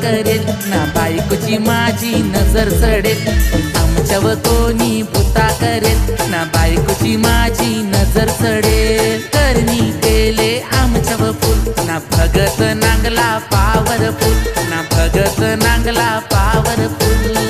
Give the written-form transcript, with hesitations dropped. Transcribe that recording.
करेल ना बायकोची माझी नजर चढेल आमच्यावर कोणी भुता करेल ना बायकोची माझी नजर चढेल करणी केले आमच्यावर फुल ना भगत नांगला पावरफुल ना भगत नांगला पावरफुल